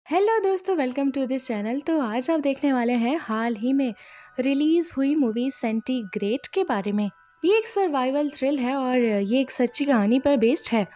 Hello दोस्तों, welcome to this channel. तो आज आप देखने वाले हैं हाल ही में रिलीज हुई मूवी सेंटीग्रेड के बारे में। ये एक सर्वाइवल थ्रिल है और ये एक सच्ची कहानी पर बेस्ड है।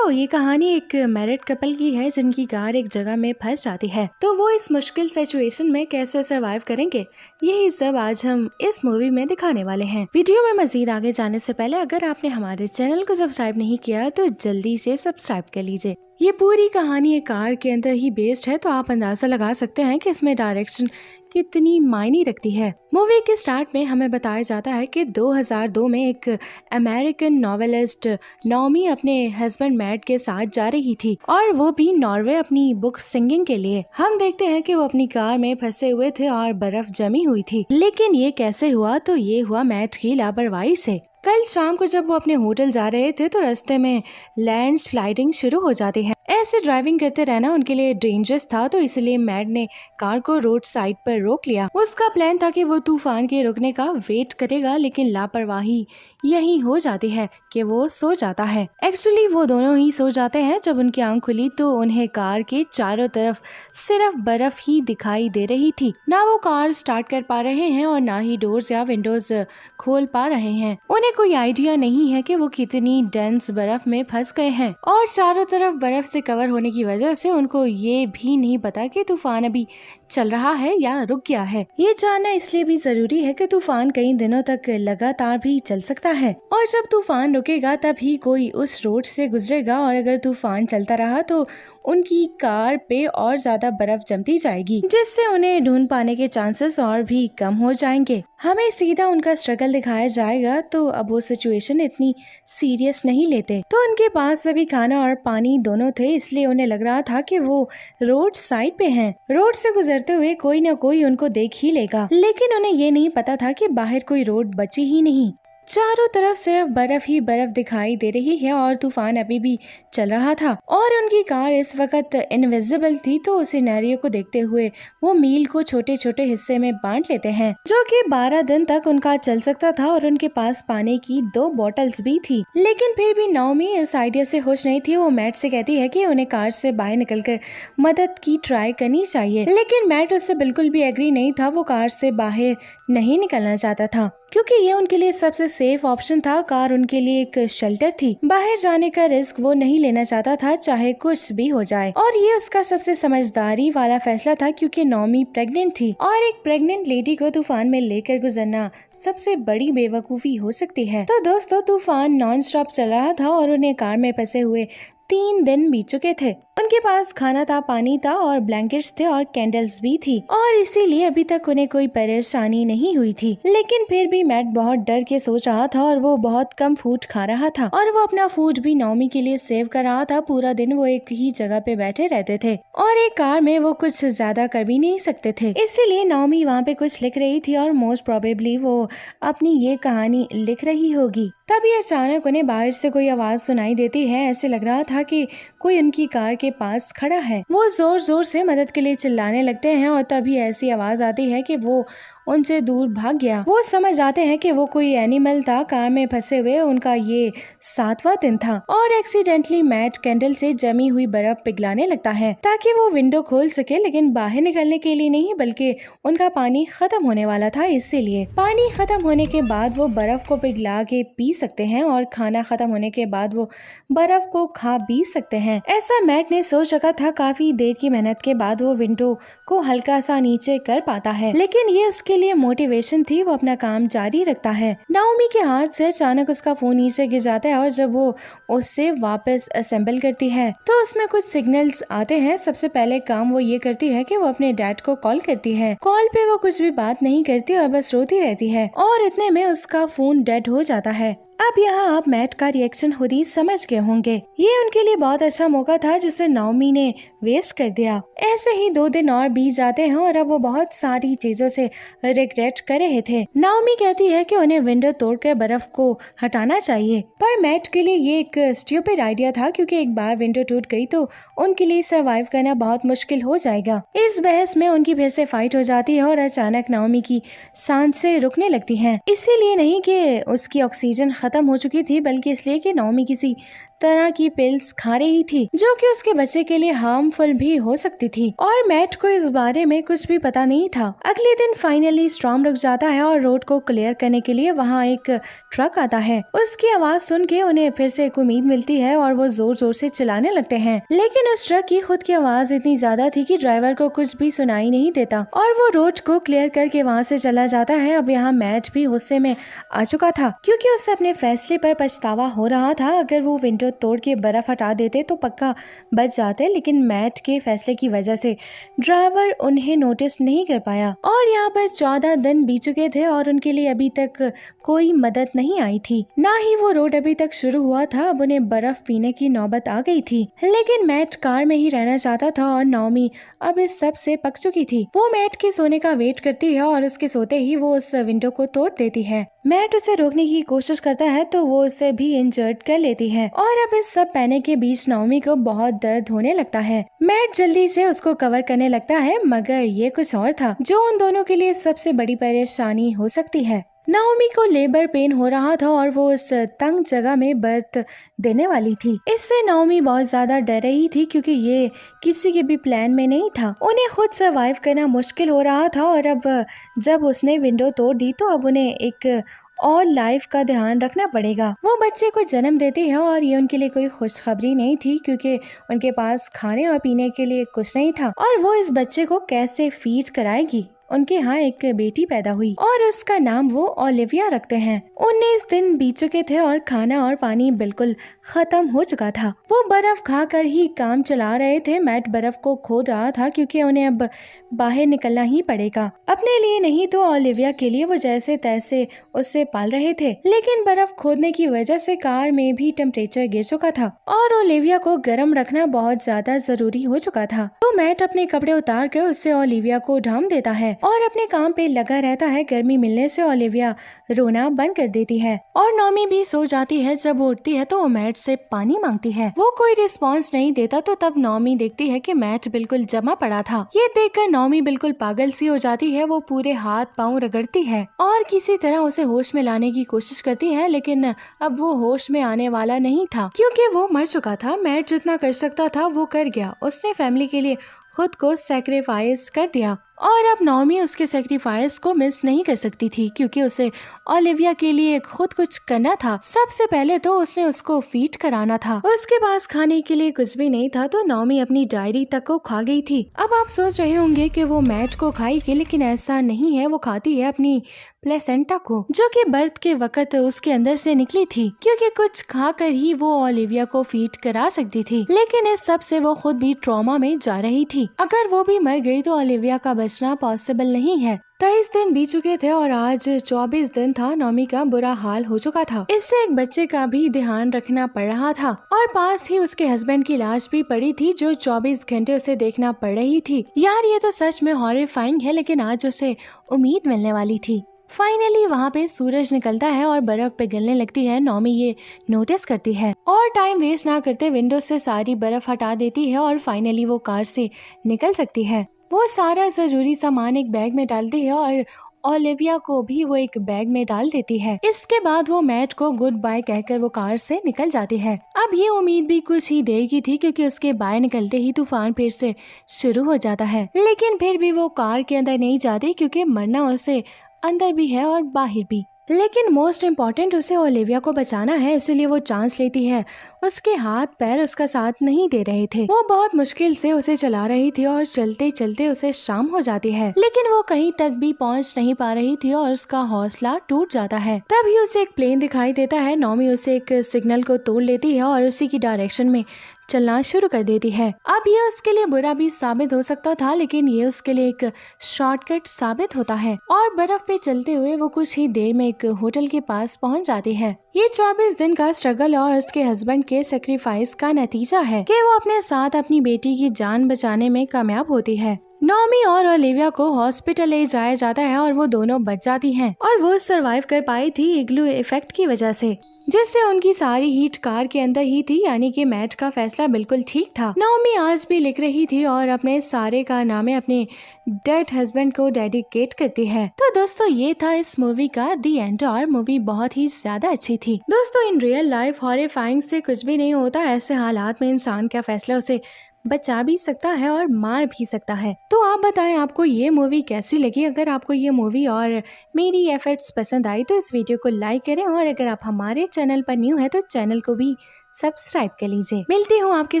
ये कहानी एक मैरिड कपल की है जिनकी कार एक जगह में फंस जाती है। तो वो इस मुश्किल सिचुएशन में कैसे सर्वाइव करेंगे, यही सब आज हम इस मूवी में दिखाने वाले हैं। वीडियो में मजीद आगे जाने से पहले अगर आपने हमारे चैनल को सब्सक्राइब नहीं किया तो जल्दी से सब्सक्राइब कर लीजिए। ये पूरी कहानी एक कार के अंदर ही बेस्ड है, तो आप अंदाजा लगा सकते हैं कि इसमें डायरेक्शन कितनी मायने रखती है। मूवी के स्टार्ट में हमें बताया जाता है कि 2002 में एक अमेरिकन नॉवेलिस्ट नॉमी अपने हस्बैंड मैट के साथ जा रही थी और वो भी नॉर्वे अपनी बुक सिंगिंग के लिए। हम देखते हैं कि वो अपनी कार में फंसे हुए थे और बर्फ जमी हुई थी। लेकिन ये कैसे हुआ? तो ये हुआ मैट की लापरवाही से। कल शाम को जब वो अपने होटल जा रहे थे तो रास्ते में लैंडस्लाइडिंग शुरू हो जाती है। ऐसे ड्राइविंग करते रहना उनके लिए डेंजरस था, तो इसलिए मैट ने कार को रोड साइड पर रोक लिया। उसका प्लान था कि वो तूफान के रुकने का वेट करेगा, लेकिन लापरवाही यही हो जाती है कि वो सो जाता है। एक्चुअली वो दोनों ही सो जाते हैं। जब उनकी आंख खुली तो उन्हें कार के चारों तरफ सिर्फ बर्फ ही दिखाई दे रही थी। ना वो कार स्टार्ट कर पा रहे हैं और ना ही डोर्स या विंडोज खोल पा रहे हैं। उन्हें कोई आइडिया नहीं है कि वो कितनी डेंस बर्फ में फंस गए हैं और चारों तरफ बर्फ से कवर होने की वजह से उनको ये भी नहीं पता कि तूफान अभी चल रहा है या रुक गया है। ये जानना इसलिए भी जरूरी है कि तूफान कई दिनों तक लगातार भी चल सकता है और जब तूफान रुकेगा तभी कोई उस रोड से गुजरेगा और अगर तूफान चलता रहा तो उनकी कार पे और ज्यादा बर्फ जमती जाएगी, जिससे उन्हें ढूंढ पाने के चांसेस और भी कम हो जाएंगे। हमें सीधा उनका स्ट्रगल दिखाया जाएगा, तो अब वो सिचुएशन इतनी सीरियस नहीं लेते। तो उनके पास अभी खाना और पानी दोनों थे, इसलिए उन्हें लग रहा था कि वो रोड साइड पे हैं। रोड से गुजरते हुए कोई न कोई उनको देख ही लेगा, लेकिन उन्हें ये नहीं पता था कि बाहर कोई रोड बची ही नहीं। चारों तरफ सिर्फ बर्फ ही बर्फ दिखाई दे रही है और तूफान अभी भी चल रहा था और उनकी कार इस वक्त इनविजिबल थी। तो सिनेरियो को देखते हुए वो मील को छोटे छोटे हिस्से में बांट लेते हैं, जो कि 12 दिन तक उनका चल सकता था और उनके पास पानी की 2 बॉटल्स भी थी। लेकिन फिर भी नॉमी इस आइडिया से खुश नहीं थी। वो मैट से कहती है कि उन्हें कार से बाहर निकलकर मदद की ट्राई करनी चाहिए, लेकिन मैट उससे बिल्कुल भी एग्री नहीं था। वो कार से बाहर नहीं निकलना चाहता था क्योंकि ये उनके लिए सबसे सेफ ऑप्शन था। कार उनके लिए एक शेल्टर थी। बाहर जाने का रिस्क वो नहीं लेना चाहता था, चाहे कुछ भी हो जाए। और ये उसका सबसे समझदारी वाला फैसला था क्योंकि नॉमी प्रेग्नेंट थी और एक प्रेग्नेंट लेडी को तूफान में लेकर गुजरना सबसे बड़ी बेवकूफी हो सकती है। तो दोस्तों, तूफान नॉन स्टॉप चल रहा था और उन्हें कार में फंसे हुए 3 दिन बीत चुके थे। उनके पास खाना था, पानी था और ब्लैंकेट्स थे और कैंडल्स भी थी और इसीलिए अभी तक उन्हें कोई परेशानी नहीं हुई थी। लेकिन फिर भी मैट बहुत डर के सोच रहा था और वो बहुत कम फूड खा रहा था और वो अपना फूड भी नॉमी के लिए सेव कर रहा था। पूरा दिन वो एक ही जगह पे बैठे रहते थे और एक कार में वो कुछ ज्यादा कर भी नहीं सकते थे। इसीलिए नॉमी वहाँ पे कुछ लिख रही थी और मोस्ट प्रोबेबली वो अपनी ये कहानी लिख रही होगी। तभी अचानक उन्हें बाहर से कोई आवाज सुनाई देती है। ऐसे लग रहा था कि कोई उनकी कार के पास खड़ा है। वो जोर जोर से मदद के लिए चिल्लाने लगते हैं और तभी ऐसी आवाज आती है कि वो उनसे दूर भाग गया। वो समझ जाते हैं कि वो कोई एनिमल था कार में फंसे हुए। उनका ये 7वां दिन था और एक्सीडेंटली मैट कैंडल से जमी हुई बर्फ पिघलाने लगता है ताकि वो विंडो खोल सके, लेकिन बाहर निकलने के लिए नहीं बल्कि उनका पानी खत्म होने वाला था। इसीलिए पानी खत्म होने के बाद वो बर्फ को पिघला के पी सकते हैं और खाना खत्म होने के बाद वो बर्फ को खा भी सकते हैं। ऐसा मैट ने सोच रखा था। काफी देर की मेहनत के बाद वो विंडो को हल्का सा नीचे कर पाता है, लेकिन ये उसके लिए मोटिवेशन थी। वो अपना काम जारी रखता है। नाओमी के हाथ से अचानक उसका फोन नीचे गिर जाता है और जब वो उससे वापस असेंबल करती है तो उसमें कुछ सिग्नल्स आते हैं। सबसे पहले काम वो ये करती है कि वो अपने डैड को कॉल करती है। कॉल पे वो कुछ भी बात नहीं करती और बस रोती रहती है और इतने में उसका फोन डेड हो जाता है। अब यहाँ आप मैट का रिएक्शन खुद ही समझ गए होंगे। ये उनके लिए बहुत अच्छा मौका था जिसे नाओमी ने वेस्ट कर दिया। ऐसे ही 2 दिन और बीत जाते हैं और अब वो बहुत सारी चीजों से रिग्रेट कर रहे थे। नाओमी कहती है कि उन्हें विंडो तोड़कर बर्फ को हटाना चाहिए, पर मैट के लिए ये एक स्टूपिड आइडिया था क्योंकि एक बार विंडो टूट गई तो उनके लिए सर्वाइव करना बहुत मुश्किल हो जाएगा। इस बहस में उनकी फिर से फाइट हो जाती है और अचानक नाओमी की सांसें रुकने लगती हैं। इसीलिए नहीं कि उसकी ऑक्सीजन खत्म हो चुकी थी, बल्कि इसलिए कि नाओमी किसी तरह की पिल्स खा रही थी जो कि उसके बच्चे के लिए हार्मफुल भी हो सकती थी और मैट को इस बारे में कुछ भी पता नहीं था। अगले दिन फाइनली स्टॉर्म रुक जाता है और रोड को क्लियर करने के लिए वहाँ एक ट्रक आता है। उसकी आवाज सुन के उन्हें फिर से एक उम्मीद मिलती है और वो जोर जोर से चिल्लाने लगते हैं, लेकिन उस ट्रक की खुद की आवाज इतनी ज्यादा थी कि ड्राइवर को कुछ भी सुनाई नहीं देता और वो रोड को क्लियर करके वहाँ से चला जाता है। अब यहाँ मैट भी गुस्से में आ चुका था क्योंकि उससे अपने फैसले पर पछतावा हो रहा था। अगर वो विंडो तोड़ के बर्फ हटा देते तो पक्का बच जाते, लेकिन मैट के फैसले की वजह से ड्राइवर उन्हें नोटिस नहीं कर पाया और यहाँ पर 14 दिन बीत चुके थे और उनके लिए अभी तक कोई मदद नहीं आई थी, ना ही वो रोड अभी तक शुरू हुआ था। अब उन्हें बर्फ पीने की नौबत आ गई थी, लेकिन मैट कार में ही रहना चाहता था और नाओमी अब इस सब से पक चुकी थी। वो मैट के सोने का वेट करती है और उसके सोते ही वो उस विंडो को तोड़ देती है। मैट उसे रोकने की कोशिश करता है तो वो उसे भी इंजर्ड कर लेती है और अब इस सब पैनिक के बीच नाओमी को बहुत दर्द होने लगता है। मैट जल्दी से उसको कवर करने लगता है, मगर ये कुछ और था जो उन दोनों के लिए सबसे बड़ी परेशानी हो सकती है। नाओमी को लेबर पेन हो रहा था और वो उस तंग जगह में बर्थ देने वाली थी। इससे नाओमी बहुत ज्यादा डर रही थी क्योंकि ये किसी के भी प्लान में नहीं था। उन्हें खुद सरवाइव करना मुश्किल हो रहा था और अब जब उसने विंडो तोड़ दी तो अब उन्हें एक और लाइफ का ध्यान रखना पड़ेगा। वो बच्चे को जन्म देती है और ये उनके लिए कोई खुशखबरी नहीं थी क्योंकि उनके पास खाने और पीने के लिए कुछ नहीं था और वो इस बच्चे को कैसे फीड कराएगी। उनके यहाँ एक बेटी पैदा हुई और उसका नाम वो ओलिविया रखते हैं। 19 दिन बीत चुके थे और खाना और पानी बिल्कुल खत्म हो चुका था। वो बर्फ खाकर ही काम चला रहे थे। मैट बर्फ को खोद रहा था क्योंकि उन्हें अब बाहर निकलना ही पड़ेगा, अपने लिए नहीं तो ओलिविया के लिए। वो जैसे तैसे उससे पाल रहे थे, लेकिन बर्फ खोदने की वजह से कार में भी टेम्परेचर गिर चुका था और ओलिविया को गर्म रखना बहुत ज्यादा जरूरी हो चुका था। तो मैट अपने कपड़े उतार कर उससे ओलिविया को ढाम देता है और अपने काम पे लगा रहता है। गर्मी मिलने से ओलिविया रोना बंद कर देती है और नाओमी भी सो जाती है। जब वो उठती है तो वो मैट से पानी मांगती है। वो कोई रिस्पांस नहीं देता तो तब नाओमी देखती है कि मैट बिल्कुल जमा पड़ा था। ये देखकर नाओमी बिल्कुल पागल सी हो जाती है। वो पूरे हाथ पांव रगड़ती है और किसी तरह उसे होश में लाने की कोशिश करती है, लेकिन अब वो होश में आने वाला नहीं था क्योंकि वो मर चुका था। मैट जितना कर सकता था वो कर गया। उसने फैमिली के लिए खुद को सैक्रिफाइस कर दिया और अब नाओमी उसके सैक्रिफाइस को मिस नहीं कर सकती थी क्योंकि उसे ओलिविया के लिए खुद कुछ करना था। सबसे पहले तो उसने उसको फीड कराना था। उसके पास खाने के लिए कुछ भी नहीं था तो नाओमी अपनी डायरी तक को खा गई थी। अब आप सोच रहे होंगे कि वो मैट को खाएगी, लेकिन ऐसा नहीं है। वो खाती है अपनी प्लेसेंटा को जो कि बर्थ के वक्त उसके अंदर से निकली थी, क्योंकि कुछ खाकर ही वो ओलिविया को फीड करा सकती थी। लेकिन इस सब से वो खुद भी ट्रॉमा में जा रही थी। अगर वो भी मर गई तो ओलिविया का बचना पॉसिबल नहीं है। 23 दिन बीत चुके थे और आज 24 दिन था। नाओमी का बुरा हाल हो चुका था। इससे एक बच्चे का भी ध्यान रखना पड़ रहा था और पास ही उसके हस्बैंड की लाश भी पड़ी थी जो 24 घंटे उसे देखना पड़ रही थी। यार ये तो सच में हॉरिफाइंग है, लेकिन आज उसे उम्मीद मिलने वाली थी। फाइनली वहाँ पे सूरज निकलता है और बर्फ पिघलने लगती है। नाओमी ये नोटिस करती है और टाइम वेस्ट ना करते विंडो से सारी बर्फ हटा देती है और फाइनली वो कार से निकल सकती है। वो सारा जरूरी सामान एक बैग में डालती है और ओलिविया को भी वो एक बैग में डाल देती है। इसके बाद वो मैट को गुड बाय कहकर वो कार से निकल जाती है। अब ये उम्मीद भी कुछ ही देर की थी क्योंकि उसके बाय निकलते ही तूफान फिर से शुरू हो जाता है, लेकिन फिर भी वो कार के अंदर नहीं जाती क्योंकि मरना उसे अंदर भी है और बाहर भी। लेकिन मोस्ट इम्पॉर्टेंट उसे ओलिविया को बचाना है, इसलिए वो चांस लेती है। उसके हाथ पैर उसका साथ नहीं दे रहे थे। वो बहुत मुश्किल से उसे चला रही थी और चलते चलते उसे शाम हो जाती है, लेकिन वो कहीं तक भी पहुंच नहीं पा रही थी और उसका हौसला टूट जाता है। तभी उसे एक प्लेन दिखाई देता है। नाओमी उसे एक सिग्नल को तोड़ लेती है और उसी की डायरेक्शन में चलना शुरू कर देती है। अब ये उसके लिए बुरा भी साबित हो सकता था, लेकिन ये उसके लिए एक शॉर्टकट साबित होता है और बर्फ पे चलते हुए वो कुछ ही देर में एक होटल के पास पहुंच जाती है। ये 24 दिन का स्ट्रगल और उसके हस्बैंड के सेक्रीफाइस का नतीजा है कि वो अपने साथ अपनी बेटी की जान बचाने में कामयाब होती है। नाओमी और ओलिविया को हॉस्पिटल ले जाया जाता है और वो दोनों बच जाती हैं और वो सरवाइव कर पाई थी इग्लू इफेक्ट की वजह से। जिससे उनकी सारी हीट कार के अंदर ही थी, यानी कि मैट का फैसला बिल्कुल ठीक था। नाओमी आज भी लिख रही थी और अपने सारे कारनामे अपने डेड हस्बैंड को डेडिकेट करती है। तो दोस्तों ये था इस मूवी का दी एंड, और मूवी बहुत ही ज्यादा अच्छी थी। दोस्तों इन रियल लाइफ हॉरिफाइंग से कुछ भी नहीं होता, ऐसे हालात में इंसान का फैसला उसे बचा भी सकता है और मार भी सकता है। तो आप बताएं आपको ये मूवी कैसी लगी। अगर आपको ये मूवी और मेरी एफर्ट्स पसंद आई तो इस वीडियो को लाइक करें, और अगर आप हमारे चैनल पर न्यू है तो चैनल को भी सब्सक्राइब कर लीजिए। मिलती हूँ आपके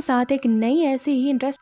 साथ एक नई ऐसी ही इंटरेस्ट